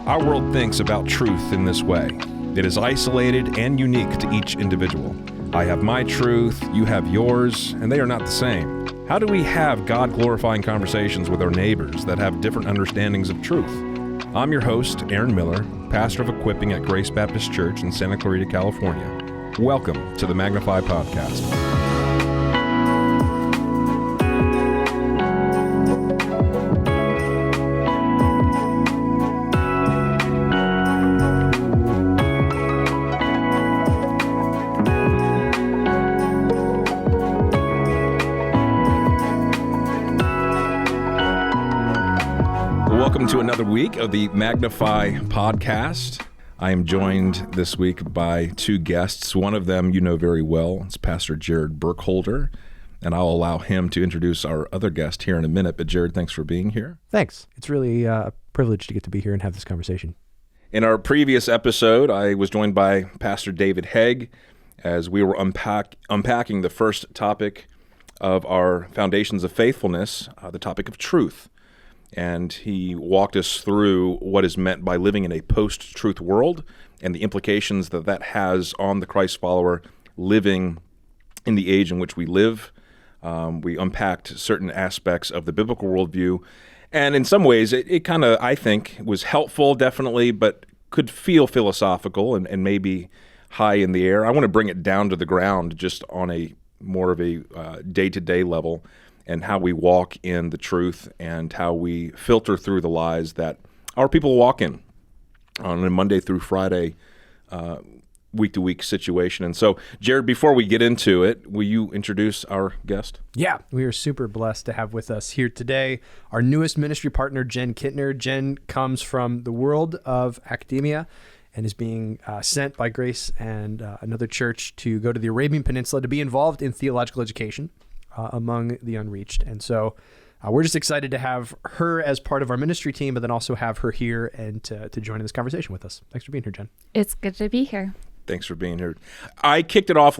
Our world thinks about truth in this way. It is isolated and unique to each individual. I have my truth, you have yours, and they are not the same. How do we have God-glorifying conversations with our neighbors that have different understandings of truth? I'm your host, Aaron Miller, pastor of equipping at Grace Baptist Church in Santa Clarita, California. Welcome to the Magnify podcast. Welcome to another week of the Magnify podcast. I am joined this week by two guests. One of them you know very well. It's Pastor Jared Burkholder, and I'll allow him to introduce our other guest here in a minute. But Jared, thanks for being here. Thanks. It's really a privilege to get to be here and have this conversation. In our previous episode, I was joined by Pastor David Hegg as we were unpacking the first topic of our Foundations of Faithfulness, the topic of truth. And he walked us through what is meant by living in a post-truth world and the implications that that has on the Christ follower living in the age in which we live. We unpacked certain aspects of the biblical worldview. And in some ways, it kind of, I think, was helpful, definitely, but could feel philosophical and maybe high in the air. I want to bring it down to the ground just on a more of a day-to-day level, and how we walk in the truth and how we filter through the lies that our people walk in on a Monday through Friday, week-to-week situation. And so, Jared, before we get into it, will you introduce our guest? Yeah, we are super blessed to have with us here today our newest ministry partner, Jen Kittner. Jen comes from the world of academia and is being sent by Grace and another church to go to the Arabian Peninsula to be involved in theological education among the unreached. And so we're just excited to have her as part of our ministry team, but then also have her here and to join in this conversation with us. Thanks for being here, Jen. It's good to be here. Thanks for being here. I kicked it off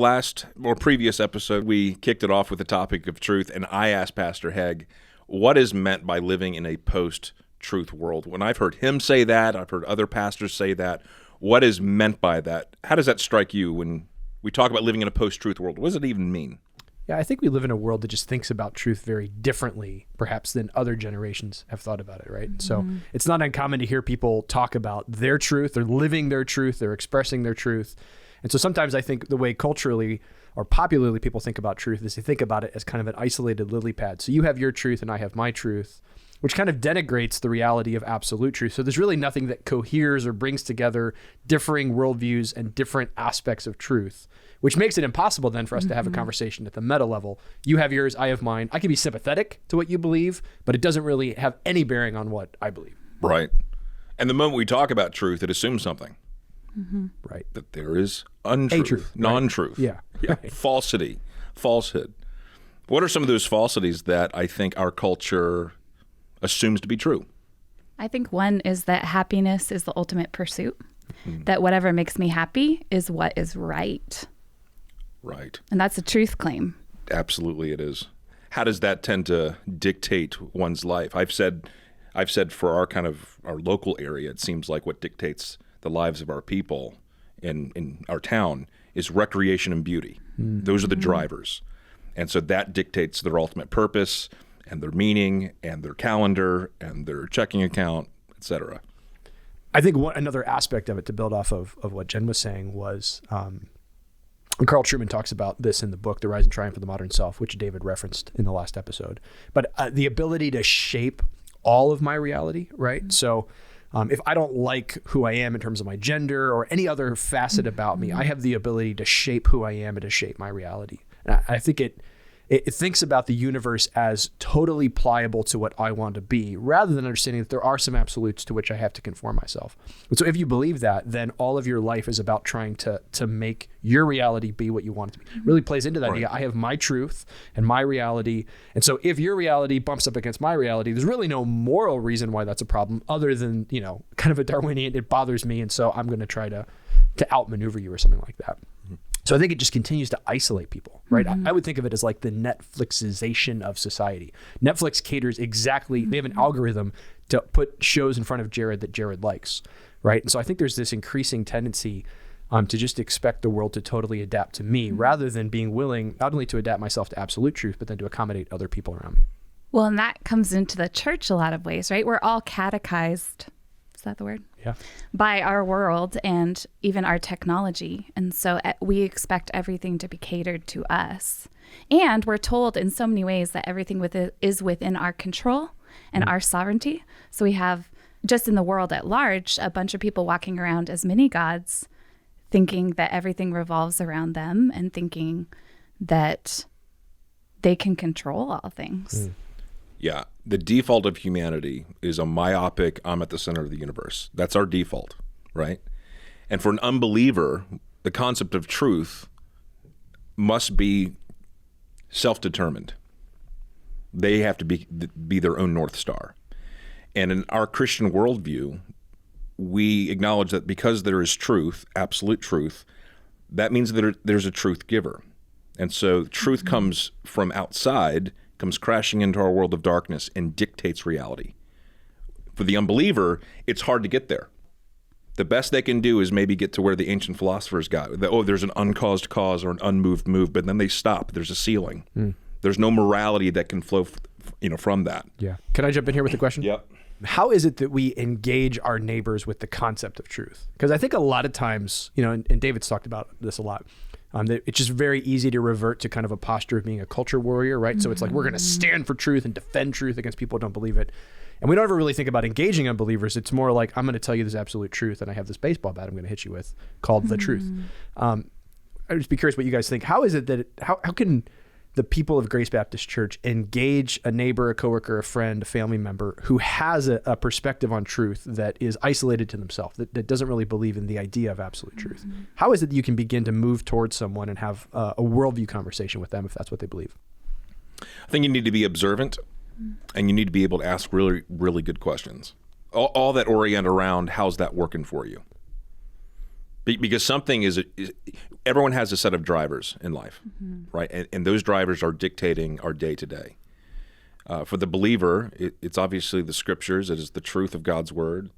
previous episode. We kicked it off with the topic of truth, and I asked Pastor Hegg, what is meant by living in a post-truth world? When I've heard him say that, I've heard other pastors say that, what is meant by that? How does that strike you when we talk about living in a post-truth world? What does it even mean? Yeah, I think we live in a world that just thinks about truth very differently, perhaps, than other generations have thought about it, right? Mm-hmm. So it's not uncommon to hear people talk about their truth, they're living their truth, they're expressing their truth. And so sometimes I think the way culturally or popularly people think about truth is they think about it as kind of an isolated lily pad. So you have your truth and I have my truth, which kind of denigrates the reality of absolute truth. So there's really nothing that coheres or brings together differing worldviews and different aspects of truth, which makes it impossible then for us to have a conversation at the meta level. You have yours, I have mine. I can be sympathetic to what you believe, but it doesn't really have any bearing on what I believe. Right. And the moment we talk about truth, it assumes something. Mm-hmm. Right. That there is untruth, truth, non-truth. Right. Yeah. Right. Falsity, falsehood. What are some of those falsities that I think our culture assumes to be true? I think one is that happiness is the ultimate pursuit, that whatever makes me happy is what is right. Right. And that's a truth claim. Absolutely it is. How does that tend to dictate one's life? I've said for our local area, it seems like what dictates the lives of our people in our town is recreation and beauty. Mm-hmm. Those are the drivers. And so that dictates their ultimate purpose and their meaning and their calendar and their checking account, et cetera. I think another aspect of it to build off of what Jen was saying was, and Carl Trueman talks about this in the book, The Rise and Triumph of the Modern Self, which David referenced in the last episode. But the ability to shape all of my reality, right? Mm-hmm. So if I don't like who I am in terms of my gender or any other facet about me, I have the ability to shape who I am and to shape my reality. And I think it thinks about the universe as totally pliable to what I want to be, rather than understanding that there are some absolutes to which I have to conform myself. And so if you believe that, then all of your life is about trying to make your reality be what you want it to be. It really plays into that idea. I have my truth and my reality. And so if your reality bumps up against my reality, there's really no moral reason why that's a problem other than, kind of a Darwinian, it bothers me. And so I'm going to try to outmaneuver you or something like that. So I think it just continues to isolate people, right? I would think of it as like the Netflixization of society. Netflix caters exactly, they have an algorithm to put shows in front of Jared that Jared likes, right? And so I think there's this increasing tendency to just expect the world to totally adapt to me rather than being willing not only to adapt myself to absolute truth, but then to accommodate other people around me. Well, and that comes into the church a lot of ways, right? We're all catechized. Is that the word? Yeah. By our world and even our technology. And so we expect everything to be catered to us. And we're told in so many ways that everything is within our control and our sovereignty. So we have, just in the world at large, a bunch of people walking around as mini gods, thinking that everything revolves around them and thinking that they can control all things. Yeah. The default of humanity is a myopic, I'm at the center of the universe. That's our default, right? And for an unbeliever, the concept of truth must be self-determined. They have to be their own North Star. And in our Christian worldview, we acknowledge that because there is truth, absolute truth, that means that there's a truth giver. And so truth comes from outside, comes crashing into our world of darkness and dictates reality. For the unbeliever, it's hard to get there. The best they can do is maybe get to where the ancient philosophers got. There's an uncaused cause or an unmoved move, but then they stop. There's a ceiling. There's no morality that can flow from that. Yeah. Can I jump in here with a question? Yep. How is it that we engage our neighbors with the concept of truth? Because I think a lot of times, and David's talked about this a lot, that it's just very easy to revert to kind of a posture of being a culture warrior, right? So it's like, we're going to stand for truth and defend truth against people who don't believe it. And we don't ever really think about engaging unbelievers. It's more like, I'm going to tell you this absolute truth, and I have this baseball bat I'm going to hit you with called the truth. I'd just be curious what you guys think. How is it that, how can the people of Grace Baptist Church engage a neighbor, a coworker, a friend, a family member who has a perspective on truth that is isolated to themselves, that doesn't really believe in the idea of absolute truth? How is it that you can begin to move towards someone and have a worldview conversation with them if that's what they believe? I think you need to be observant, and you need to be able to ask really, really good questions. All that orient around how's that working for you? Because something everyone has a set of drivers in life, right? And those drivers are dictating our day to day. For the believer, it's obviously the scriptures. It is the truth of God's word.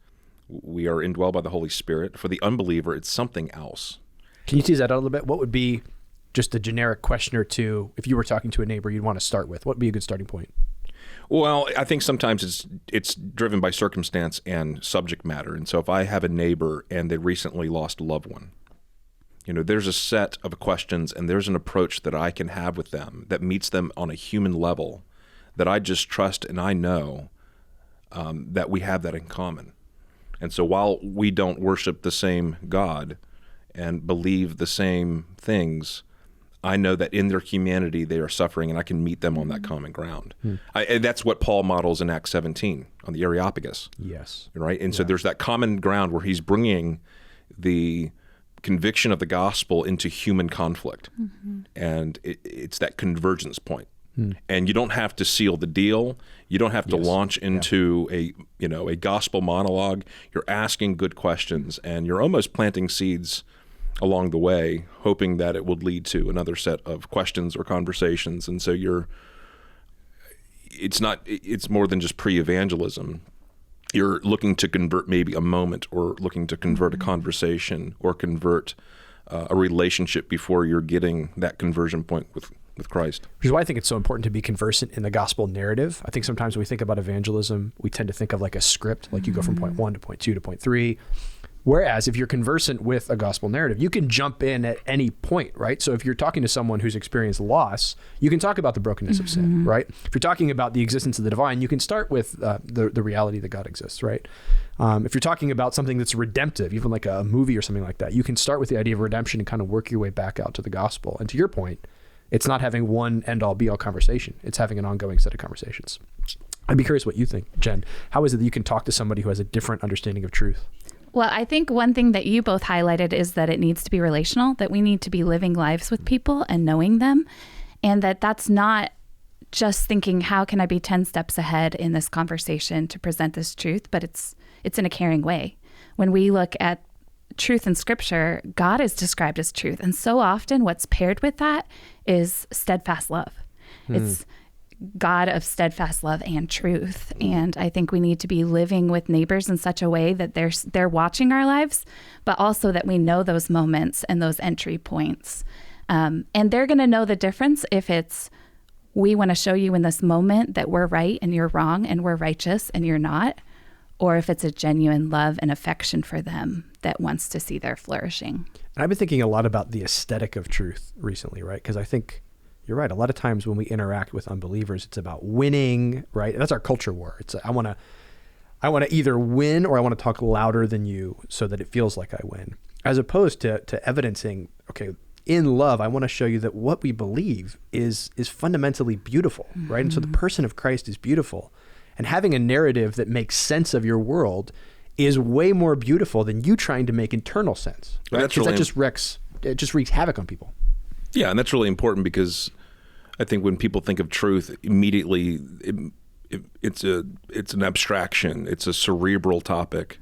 We are indwelled by the Holy Spirit. For the unbeliever, it's something else. Can you tease that out a little bit? What would be just a generic question or two, if you were talking to a neighbor you'd want to start with? What would be a good starting point? Well, I think sometimes it's driven by circumstance and subject matter. And so if I have a neighbor and they recently lost a loved one, there's a set of questions and there's an approach that I can have with them that meets them on a human level that I just trust and I know that we have that in common. And so while we don't worship the same God and believe the same things, I know that in their humanity they are suffering, and I can meet them on that common ground. And that's what Paul models in Acts 17 on the Areopagus. Yes. Right? And so there's that common ground where he's bringing the conviction of the gospel into human conflict. And it's that convergence point. And you don't have to seal the deal. You don't have to launch into a gospel monologue. You're asking good questions, and you're almost planting seeds along the way, hoping that it would lead to another set of questions or conversations. And so it's more than just pre-evangelism. You're looking to convert maybe a moment, or looking to convert a conversation, or convert a relationship before you're getting that conversion point with Christ. Which is why I think it's so important to be conversant in the gospel narrative. I think sometimes when we think about evangelism, we tend to think of like a script, like you go from point 1 to point 2 to point 3. Whereas if you're conversant with a gospel narrative, you can jump in at any point, right? So if you're talking to someone who's experienced loss, you can talk about the brokenness of sin, right? If you're talking about the existence of the divine, you can start with the reality that God exists, right? If you're talking about something that's redemptive, even like a movie or something like that, you can start with the idea of redemption and kind of work your way back out to the gospel. And to your point, it's not having one end-all be-all conversation. It's having an ongoing set of conversations. I'd be curious what you think, Jen. How is it that you can talk to somebody who has a different understanding of truth? Well, I think one thing that you both highlighted is that it needs to be relational, that we need to be living lives with people and knowing them, and that's not just thinking, how can I be 10 steps ahead in this conversation to present this truth, but it's in a caring way. When we look at truth in Scripture, God is described as truth. And so often what's paired with that is steadfast love. It's God of steadfast love and truth. And I think we need to be living with neighbors in such a way that they're watching our lives, but also that we know those moments and those entry points. And they're going to know the difference if it's, we want to show you in this moment that we're right and you're wrong, and we're righteous and you're not, or if it's a genuine love and affection for them that wants to see their flourishing. And I've been thinking a lot about the aesthetic of truth recently, right? Because I think you're right. A lot of times when we interact with unbelievers, it's about winning, right? And that's our culture war. It's I want to either win, or I want to talk louder than you so that it feels like I win, as opposed to evidencing, okay, in love, I want to show you that what we believe is fundamentally beautiful, right? And so the person of Christ is beautiful, and having a narrative that makes sense of your world is way more beautiful than you trying to make internal sense, right? Because that just wreaks havoc on people. Yeah, and that's really important, because I think when people think of truth, immediately it's an abstraction. It's a cerebral topic.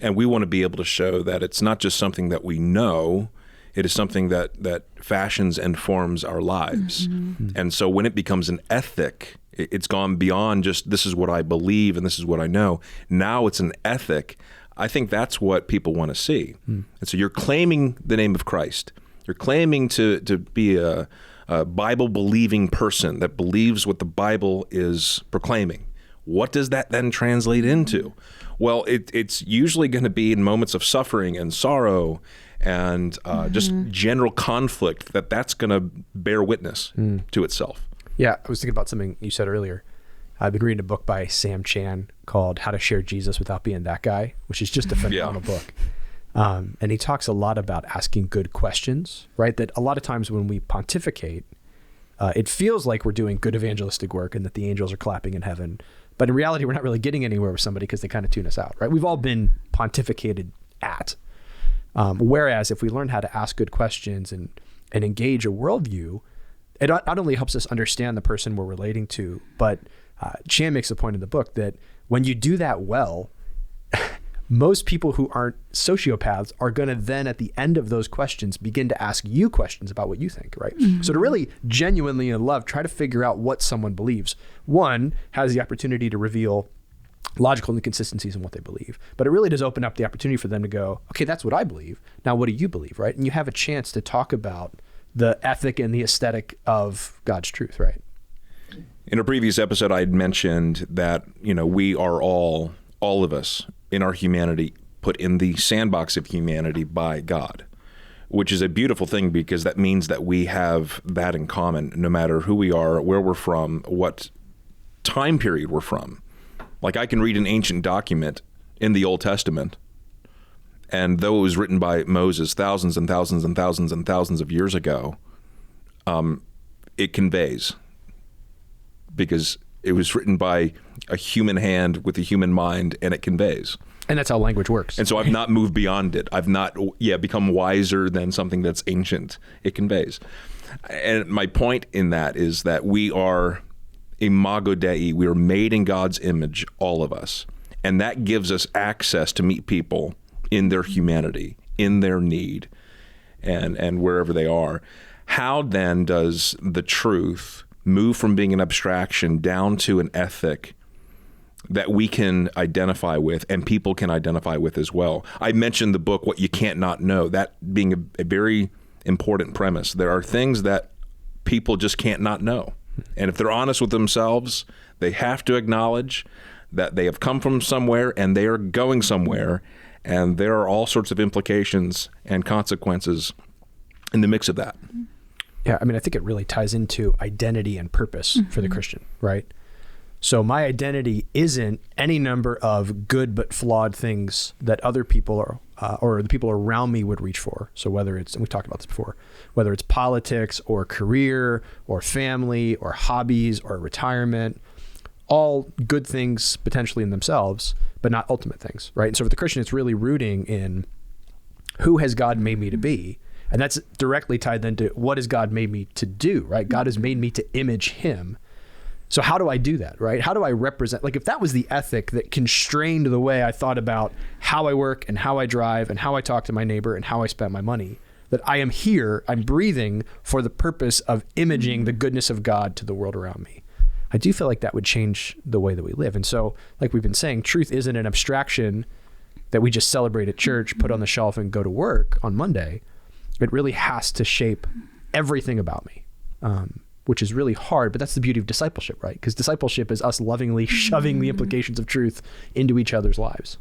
And we want to be able to show that it's not just something that we know, it is something that fashions and forms our lives. And so when it becomes an ethic, it's gone beyond just this is what I believe and this is what I know. Now it's an ethic. I think that's what people want to see. And so you're claiming the name of Christ. You're claiming to be a Bible-believing person that believes what the Bible is proclaiming. What does that then translate into? Well, it's usually going to be in moments of suffering and sorrow and just general conflict that's going to bear witness to itself. Yeah, I was thinking about something you said earlier. I've been reading a book by Sam Chan called How to Share Jesus Without Being That Guy, which is just a phenomenal book. And he talks a lot about asking good questions, right? That a lot of times when we pontificate, it feels like we're doing good evangelistic work and that the angels are clapping in heaven. But in reality, we're not really getting anywhere with somebody because they kind of tune us out, right? We've all been pontificated at. Whereas if we learn how to ask good questions and engage a worldview, it not only helps us understand the person we're relating to, but Chan makes a point in the book that when you do that well, most people who aren't sociopaths are going to then at the end of those questions begin to ask you questions about what you think, right? So to really genuinely in love, try to figure out what someone believes. One has the opportunity to reveal logical inconsistencies in what they believe, but it really does open up the opportunity for them to go, okay, that's what I believe. Now, what do you believe, right? And you have a chance to talk about the ethic and the aesthetic of God's truth, right? In a previous episode, I had mentioned that, we are all of us in our humanity put in the sandbox of humanity by God, which is a beautiful thing because that means that we have that in common, no matter who we are, where we're from, what time period we're from. Like I can read an ancient document in the Old Testament, and though it was written by Moses thousands and thousands and thousands and thousands of years ago, it conveys because it was written by a human hand with a human mind, and it conveys. And that's how language works. And so I've not moved beyond it. I've not become wiser than something that's ancient. It conveys. And my point in that is that we are imago Dei. We are made in God's image, all of us. And that gives us access to meet people in their humanity, in their need, and wherever they are. How then does the truth move from being an abstraction down to an ethic that we can identify with and people can identify with as well? I mentioned the book, What You Can't Not Know, that being a very important premise. There are things that people just can't not know. And if they're honest with themselves, they have to acknowledge that they have come from somewhere and they are going somewhere. And there are all sorts of implications and consequences in the mix of that. Yeah, I mean, I think it really ties into identity and purpose for the Christian, right? So my identity isn't any number of good but flawed things that other people or the people around me would reach for. So whether it's, and we talked about this before, whether it's politics or career or family or hobbies or retirement, all good things potentially in themselves, but not ultimate things, right? And so for the Christian, it's really rooting in who has God made me to be? And that's directly tied then to what has God made me to do, right? God has made me to image him. So how do I do that, right? How do I represent, like if that was the ethic that constrained the way I thought about how I work and how I drive and how I talk to my neighbor and how I spend my money, that I am here, I'm breathing for the purpose of imaging the goodness of God to the world around me. I do feel like that would change the way that we live. And so, like we've been saying, truth isn't an abstraction that we just celebrate at church, put on the shelf and go to work on Monday. It really has to shape everything about me, which is really hard, but that's the beauty of discipleship, right? Because discipleship is us lovingly shoving the implications of truth into each other's lives.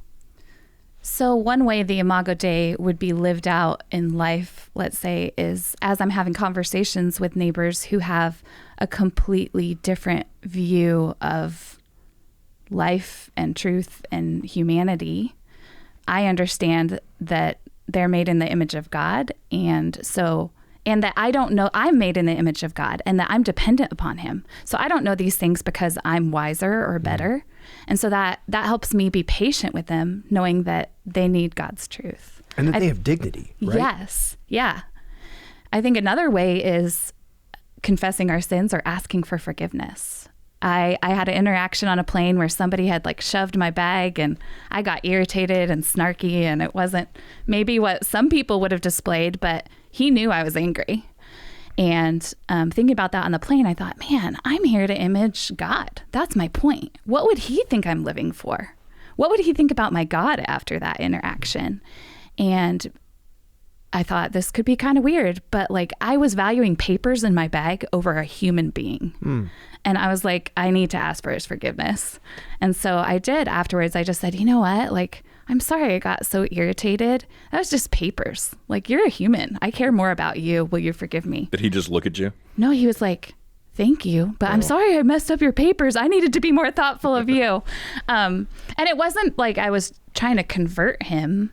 So one way the Imago Dei would be lived out in life, let's say, is as I'm having conversations with neighbors who have a completely different view of life and truth and humanity, I understand that they're made in the image of God. And that I don't know, I'm made in the image of God and that I'm dependent upon him. So I don't know these things because I'm wiser or better. And so that helps me be patient with them, knowing that they need God's truth. And that they have dignity, right? Yes. Yeah. I think another way is confessing our sins or asking for forgiveness. I had an interaction on a plane where somebody had like shoved my bag and I got irritated and snarky, and it wasn't maybe what some people would have displayed, but he knew I was angry. And thinking about that on the plane, I thought, man, I'm here to image God. That's my point. What would he think I'm living for? What would he think about my God after that interaction? And I thought this could be kind of weird, but like I was valuing papers in my bag over a human being. And I was like, I need to ask for his forgiveness. And so I did afterwards. I just said, you know what? Like, I'm sorry I got so irritated. That was just papers. Like, you're a human. I care more about you. Will you forgive me? Did he just look at you? No, he was like, thank you, but I'm sorry I messed up your papers. I needed to be more thoughtful of you. And it wasn't like I was trying to convert him,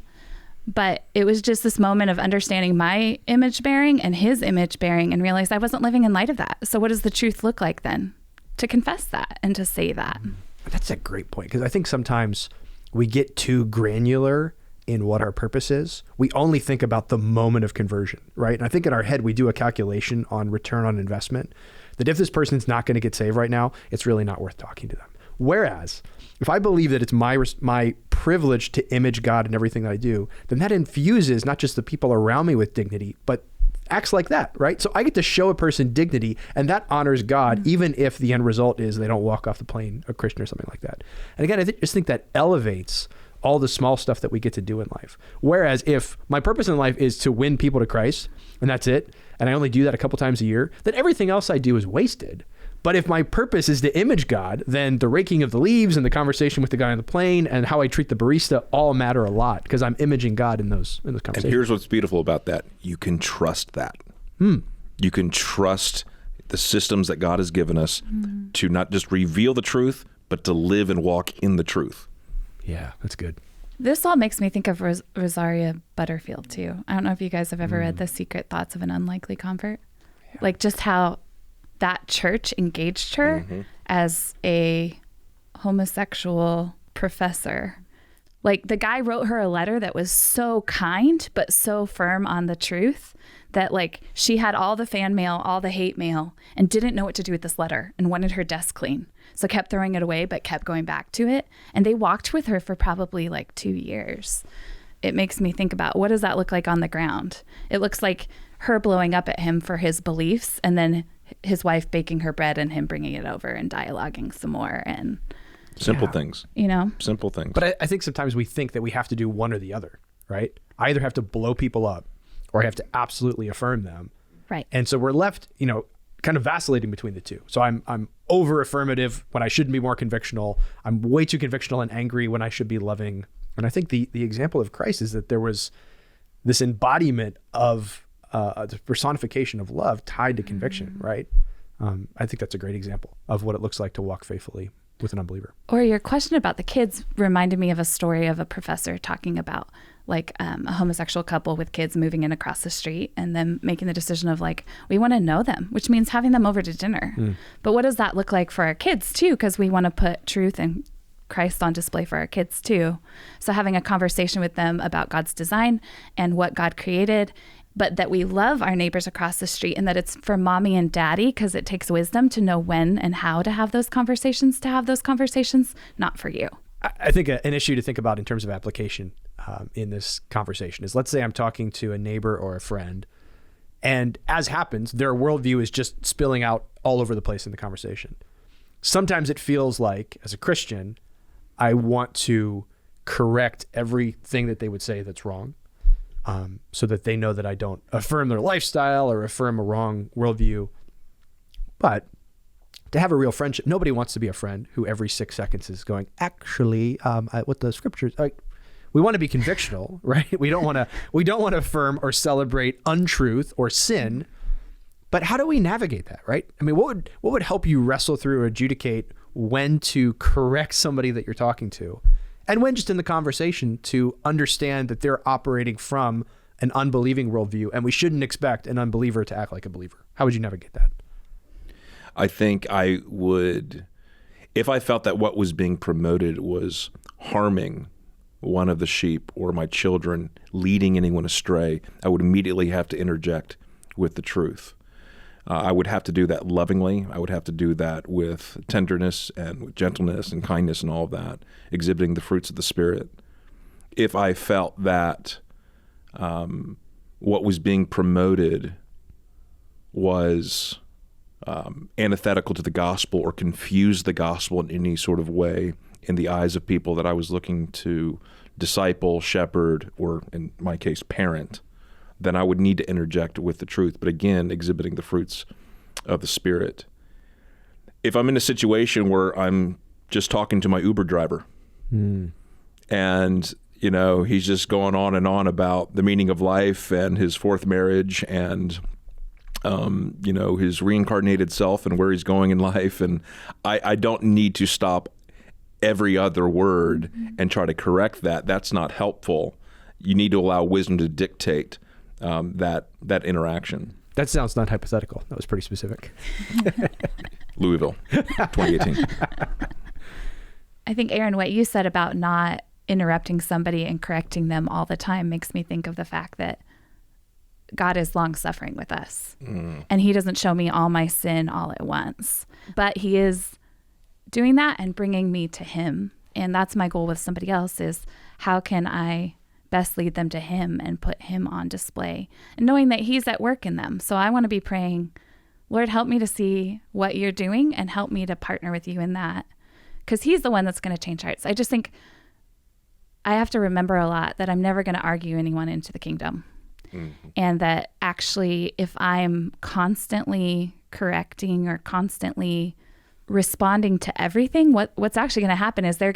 but it was just this moment of understanding my image bearing and his image bearing and realized I wasn't living in light of that. So what does the truth look like then? To confess that and to say that. That's a great point, because I think sometimes we get too granular in what our purpose is. We only think about the moment of conversion, right? And I think in our head, we do a calculation on return on investment, that if this person's not going to get saved right now, it's really not worth talking to them. Whereas if I believe that it's my privilege to image God in everything that I do, then that infuses not just the people around me with dignity, but acts like that, right? So I get to show a person dignity, and that honors God, even if the end result is they don't walk off the plane a Christian or something like that. And again, I just think that elevates all the small stuff that we get to do in life. Whereas if my purpose in life is to win people to Christ, and that's it, and I only do that a couple times a year, then everything else I do is wasted. But if my purpose is to image God, then the raking of the leaves and the conversation with the guy on the plane and how I treat the barista all matter a lot, because I'm imaging God in those conversations. And here's what's beautiful about that. You can trust that. You can trust the systems that God has given us to not just reveal the truth, but to live and walk in the truth. Yeah, that's good. This all makes me think of Rosaria Butterfield too. I don't know if you guys have ever read The Secret Thoughts of an Unlikely Convert. Yeah. Like just how that church engaged her as a homosexual professor. Like the guy wrote her a letter that was so kind, but so firm on the truth that like she had all the fan mail, all the hate mail, and didn't know what to do with this letter and wanted her desk clean. So kept throwing it away, but kept going back to it. And they walked with her for probably like 2 years. It makes me think about, what does that look like on the ground? It looks like her blowing up at him for his beliefs, and then his wife baking her bread and him bringing it over and dialoguing some more. And simple things, simple things. But I think sometimes we think that we have to do one or the other, right? I either have to blow people up or I have to absolutely affirm them. Right. And so we're left, kind of vacillating between the two. So I'm over affirmative when I shouldn't be more convictional. I'm way too convictional and angry when I should be loving. And I think the example of Christ is that there was this embodiment of the personification of love tied to conviction, right? I think that's a great example of what it looks like to walk faithfully with an unbeliever. Or your question about the kids reminded me of a story of a professor talking about like a homosexual couple with kids moving in across the street and then making the decision of like, we want to know them, which means having them over to dinner. But what does that look like for our kids too? Because we want to put truth and Christ on display for our kids too. So having a conversation with them about God's design and what God created but that we love our neighbors across the street, and that it's for mommy and daddy because it takes wisdom to know when and how to have those conversations, not for you. I think an issue to think about in terms of application in this conversation is, let's say I'm talking to a neighbor or a friend, and as happens, their worldview is just spilling out all over the place in the conversation. Sometimes it feels like, as a Christian, I want to correct everything that they would say that's wrong, so that they know that I don't affirm their lifestyle or affirm a wrong worldview. But to have a real friendship, nobody wants to be a friend who every 6 seconds is going, actually, what the scriptures, we want to be convictional, right? We don't want to affirm or celebrate untruth or sin. But how do we navigate that, right? I mean, what would help you wrestle through or adjudicate when to correct somebody that you're talking to, and when just in the conversation to understand that they're operating from an unbelieving worldview, and we shouldn't expect an unbeliever to act like a believer? How would you navigate that? I think I would, if I felt that what was being promoted was harming one of the sheep or my children, leading anyone astray, I would immediately have to interject with the truth. I would have to do that lovingly. I would have to do that with tenderness and with gentleness and kindness and all of that, exhibiting the fruits of the Spirit. If I felt that what was being promoted was antithetical to the gospel or confused the gospel in any sort of way in the eyes of people that I was looking to disciple, shepherd, or in my case, parent, then I would need to interject with the truth, but again, exhibiting the fruits of the Spirit. If I'm in a situation where I'm just talking to my Uber driver and, he's just going on and on about the meaning of life and his fourth marriage and, his reincarnated self and where he's going in life, and I don't need to stop every other word and try to correct that. That's not helpful. You need to allow wisdom to dictate that interaction. That sounds not hypothetical. That was pretty specific. Louisville, 2018. I think, Aaron, what you said about not interrupting somebody and correcting them all the time makes me think of the fact that God is long-suffering with us. And he doesn't show me all my sin all at once. But he is doing that and bringing me to him. And that's my goal with somebody else, is how can I best lead them to him and put him on display, and knowing that he's at work in them. So I want to be praying, Lord, help me to see what you're doing and help me to partner with you in that, because he's the one that's going to change hearts. I just think I have to remember a lot that I'm never going to argue anyone into the kingdom. And that actually, if I'm constantly correcting or constantly responding to everything, what's actually going to happen is their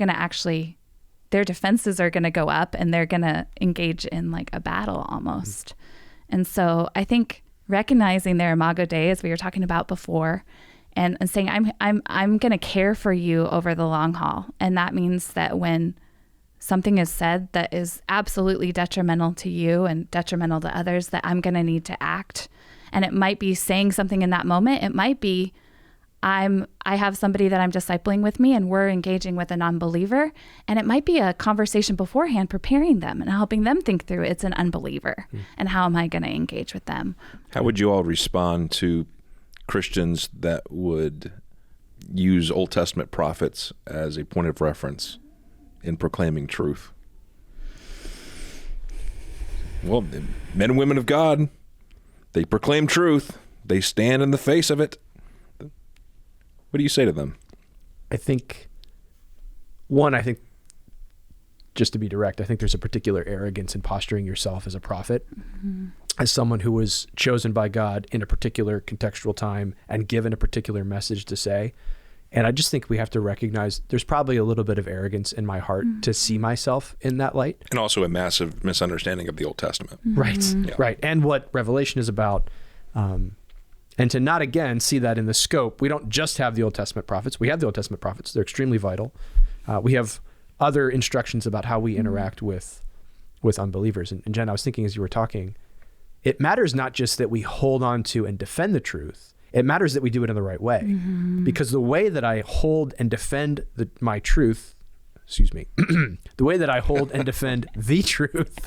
defenses are going to go up and they're going to engage in like a battle almost. And so I think recognizing their imago Dei, as we were talking about before, and saying, I'm going to care for you over the long haul. And that means that when something is said that is absolutely detrimental to you and detrimental to others, that I'm going to need to act. And it might be saying something in that moment. It might be, I have somebody that I'm discipling with me and we're engaging with a non-believer. And it might be a conversation beforehand, preparing them and helping them think through it's an unbeliever and how am I going to engage with them? How would you all respond to Christians that would use Old Testament prophets as a point of reference in proclaiming truth? Well, men and women of God, they proclaim truth. They stand in the face of it. What do you say to them? I think just to be direct, I think there's a particular arrogance in posturing yourself as a prophet, as someone who was chosen by God in a particular contextual time and given a particular message to say. And I just think we have to recognize there's probably a little bit of arrogance in my heart to see myself in that light. And also a massive misunderstanding of the Old Testament. Right, right. And what Revelation is about. And to not, again, see that in the scope. We don't just have the Old Testament prophets. We have the Old Testament prophets. They're extremely vital. We have other instructions about how we interact with unbelievers. And Jen, I was thinking as you were talking, it matters not just that we hold on to and defend the truth. It matters that we do it in the right way. Because the way that I hold and defend my truth, the way that I hold and defend the truth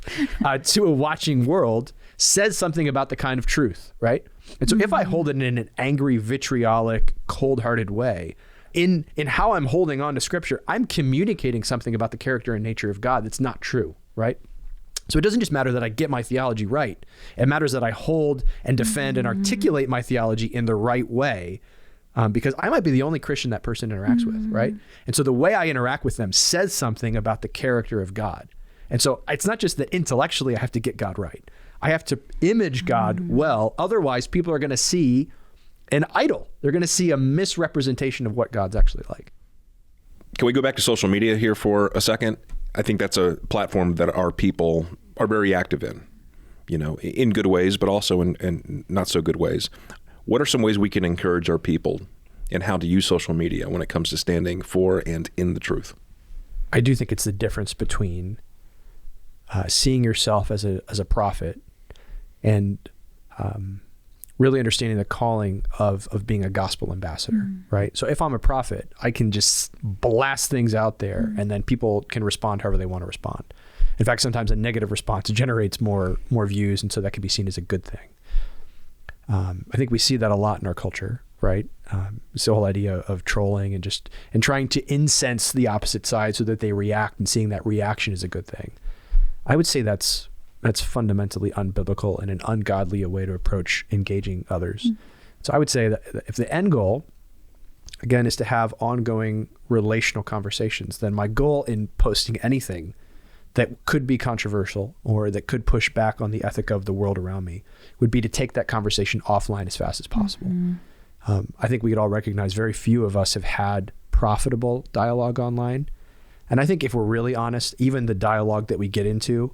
to a watching world says something about the kind of truth, right? And so if I hold it in an angry, vitriolic, cold-hearted way, in how I'm holding on to Scripture, I'm communicating something about the character and nature of God that's not true, right? So it doesn't just matter that I get my theology right. It matters that I hold and defend and articulate my theology in the right way, because I might be the only Christian that person interacts with, right? And so the way I interact with them says something about the character of God. And so it's not just that intellectually I have to get God right. I have to image God well. Otherwise, people are going to see an idol. They're going to see a misrepresentation of what God's actually like. Can we go back to social media here for a second? I think that's a platform that our people are very active in, in good ways, but also in not so good ways. What are some ways we can encourage our people in how to use social media when it comes to standing for and in the truth? I do think it's the difference between seeing yourself as a prophet and really understanding the calling of being a gospel ambassador, right? So if I'm a prophet, I can just blast things out there and then people can respond however they want to respond. In fact, sometimes a negative response generates more views, and so that can be seen as a good thing. I think we see that a lot in our culture, right? It's the whole idea of trolling and trying to incense the opposite side so that they react, and seeing that reaction is a good thing. I would say that's fundamentally unbiblical and an ungodly way to approach engaging others. So I would say that if the end goal, again, is to have ongoing relational conversations, then my goal in posting anything that could be controversial or that could push back on the ethic of the world around me would be to take that conversation offline as fast as possible. I think we could all recognize very few of us have had profitable dialogue online. And I think if we're really honest, even the dialogue that we get into,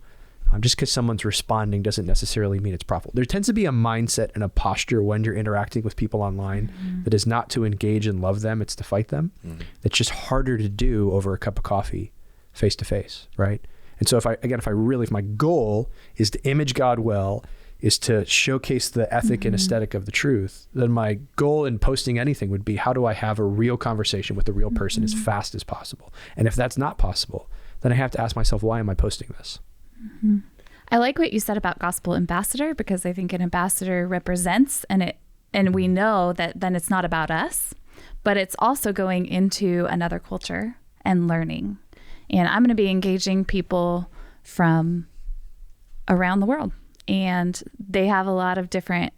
just because someone's responding doesn't necessarily mean it's profitable. There tends to be a mindset and a posture when you're interacting with people online that is not to engage and love them, it's to fight them. It's just harder to do over a cup of coffee face to face, right? And so if my goal is to image God well, is to showcase the ethic and aesthetic of the truth, then my goal in posting anything would be, how do I have a real conversation with a real person as fast as possible? And if that's not possible, then I have to ask myself, why am I posting this? I like what you said about gospel ambassador, because I think an ambassador represents, and we know that then it's not about us, but it's also going into another culture and learning. And I'm going to be engaging people from around the world, and they have a lot of different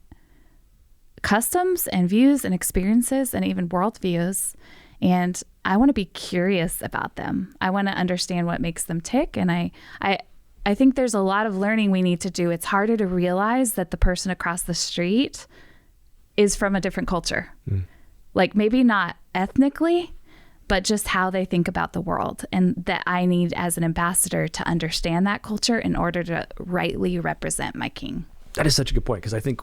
customs and views and experiences and even worldviews. And I want to be curious about them. I want to understand what makes them tick. And I think there's a lot of learning we need to do. It's harder to realize that the person across the street is from a different culture. Like maybe not ethnically, but just how they think about the world, and that I need as an ambassador to understand that culture in order to rightly represent my king. That is such a good point, because I think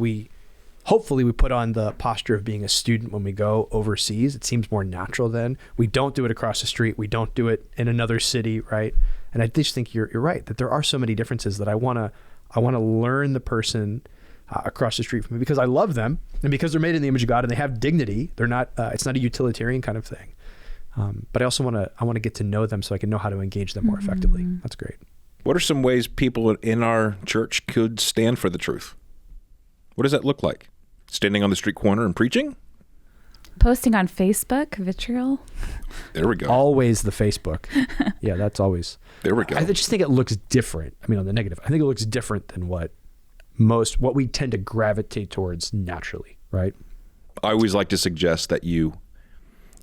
hopefully we put on the posture of being a student when we go overseas. It seems more natural then. We don't do it across the street. We don't do it in another city, right? And I just think you're right, that there are so many differences that I want to learn the person across the street from me, because I love them and because they're made in the image of God and they have dignity. They're not. It's not a utilitarian kind of thing. But I also want to get to know them so I can know how to engage them more effectively. That's great. What are some ways people in our church could stand for the truth? What does that look like? Standing on the street corner and preaching? Posting on Facebook, vitriol. There we go. Always the Facebook. Yeah, that's always. There we go. I just think it looks different. I mean, on the negative, I think it looks different than what we tend to gravitate towards naturally, right? I always like to suggest that you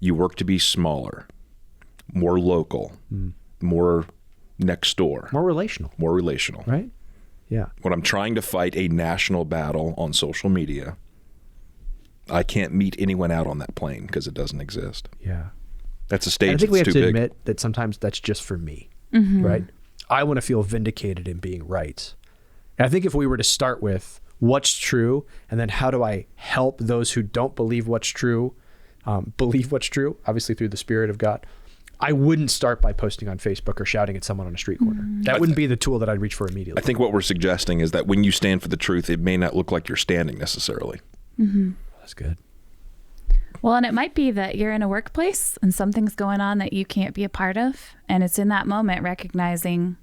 work to be smaller, more local, more next door. More relational. Right? Yeah. When I'm trying to fight a national battle on social media, I can't meet anyone out on that plane because it doesn't exist. Yeah. That's a stage I think we have that's to too big. admit that sometimes that's just for me, right? I want to feel vindicated in being right. And I think if we were to start with what's true, and then how do I help those who don't believe what's true, obviously through the Spirit of God, I wouldn't start by posting on Facebook or shouting at someone on a street corner. That wouldn't be the tool that I'd reach for immediately. I think what we're suggesting is that when you stand for the truth, it may not look like you're standing necessarily. That's good. Well, and it might be that you're in a workplace and something's going on that you can't be a part of. And it's in that moment recognizing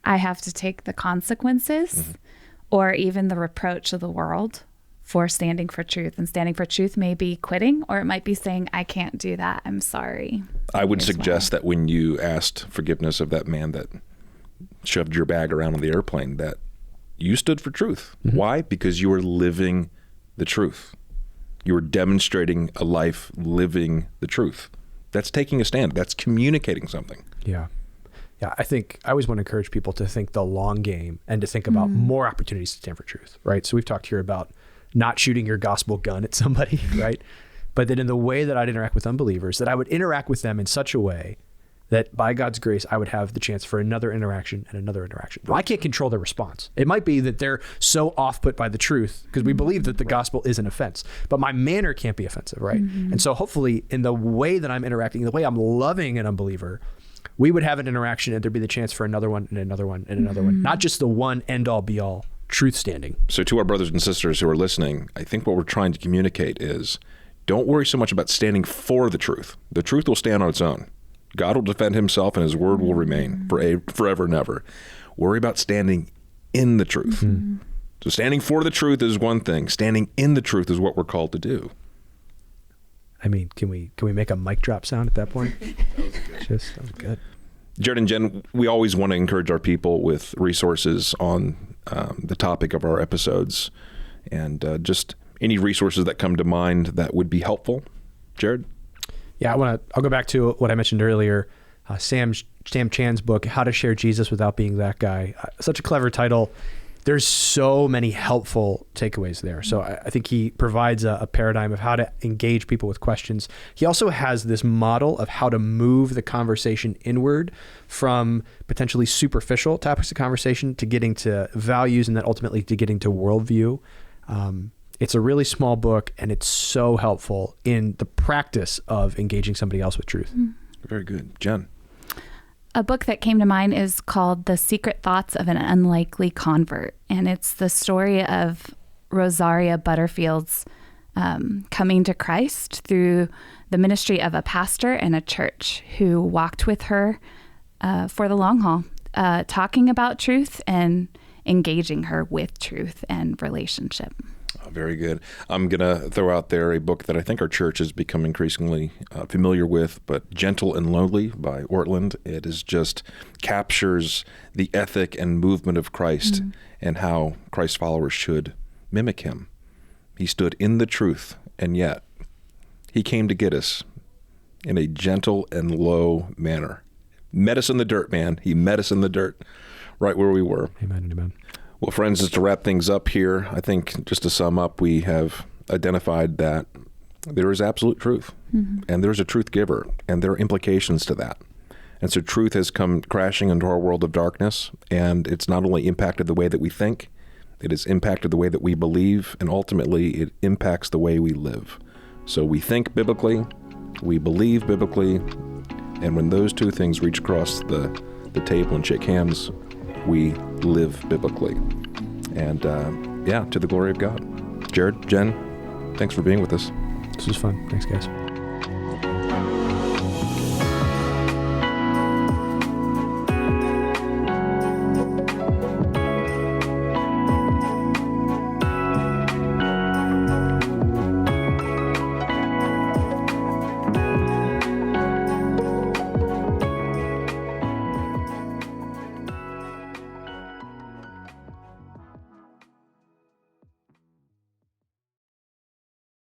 I have to take the consequences. or even the reproach of the world for standing for truth. And standing for truth may be quitting, or it might be saying, I can't do that. I'm sorry. I would suggest that when you asked forgiveness of that man that shoved your bag around on the airplane, that you stood for truth. Mm-hmm. Why? Because you were living the truth. You were demonstrating a life living the truth. That's taking a stand. That's communicating something. Yeah. Yeah, I think I always want to encourage people to think the long game and to think about more opportunities to stand for truth, right? So we've talked here about not shooting your gospel gun at somebody, right? But that in the way that I'd interact with unbelievers, that I would interact with them in such a way that by God's grace, I would have the chance for another interaction and another interaction. Well, I can't control their response. It might be that they're so off-put by the truth because we believe that the gospel is an offense, but my manner can't be offensive, right? Mm-hmm. And so hopefully in the way that I'm interacting, the way I'm loving an unbeliever, we would have an interaction and there'd be the chance for another one and another one and another one, not just the one end-all be-all truth standing. So to our brothers and sisters who are listening, I think what we're trying to communicate is don't worry so much about standing for the truth. The truth will stand on its own. God will defend himself and his word will remain forever and ever. Worry about standing in the truth. Mm-hmm. So standing for the truth is one thing. Standing in the truth is what we're called to do. I mean, can we make a mic drop sound at that point? That was good. Jared and Jen, we always want to encourage our people with resources on the topic of our episodes, and just any resources that come to mind that would be helpful. Jared? Yeah, I'll go back to what I mentioned earlier, Sam Chan's book, How to Share Jesus Without Being That Guy. Such a clever title. There's so many helpful takeaways there. So I think he provides a paradigm of how to engage people with questions. He also has this model of how to move the conversation inward from potentially superficial topics of conversation to getting to values and then ultimately to getting to worldview. It's a really small book and it's so helpful in the practice of engaging somebody else with truth. Very good. Jen? A book that came to mind is called The Secret Thoughts of an Unlikely Convert. And it's the story of Rosaria Butterfield's coming to Christ through the ministry of a pastor and a church who walked with her for the long haul, talking about truth and engaging her with truth and relationship. Very good. I'm going to throw out there a book that I think our church has become increasingly familiar with, but Gentle and Lowly by Ortland. It is just captures the ethic and movement of Christ and how Christ's followers should mimic him. He stood in the truth, and yet he came to get us in a gentle and low manner. Met us in the dirt, man. He met us in the dirt right where we were. Amen, amen. Well, friends, just to wrap things up here, I think just to sum up, we have identified that there is absolute truth, and there's a truth giver, and there are implications to that. And so truth has come crashing into our world of darkness, and it's not only impacted the way that we think, it has impacted the way that we believe, and ultimately it impacts the way we live. So we think biblically, we believe biblically, and when those two things reach across the table and shake hands, we live biblically. And to the glory of God. Jared, Jen, thanks for being with us. This was fun. Thanks, guys.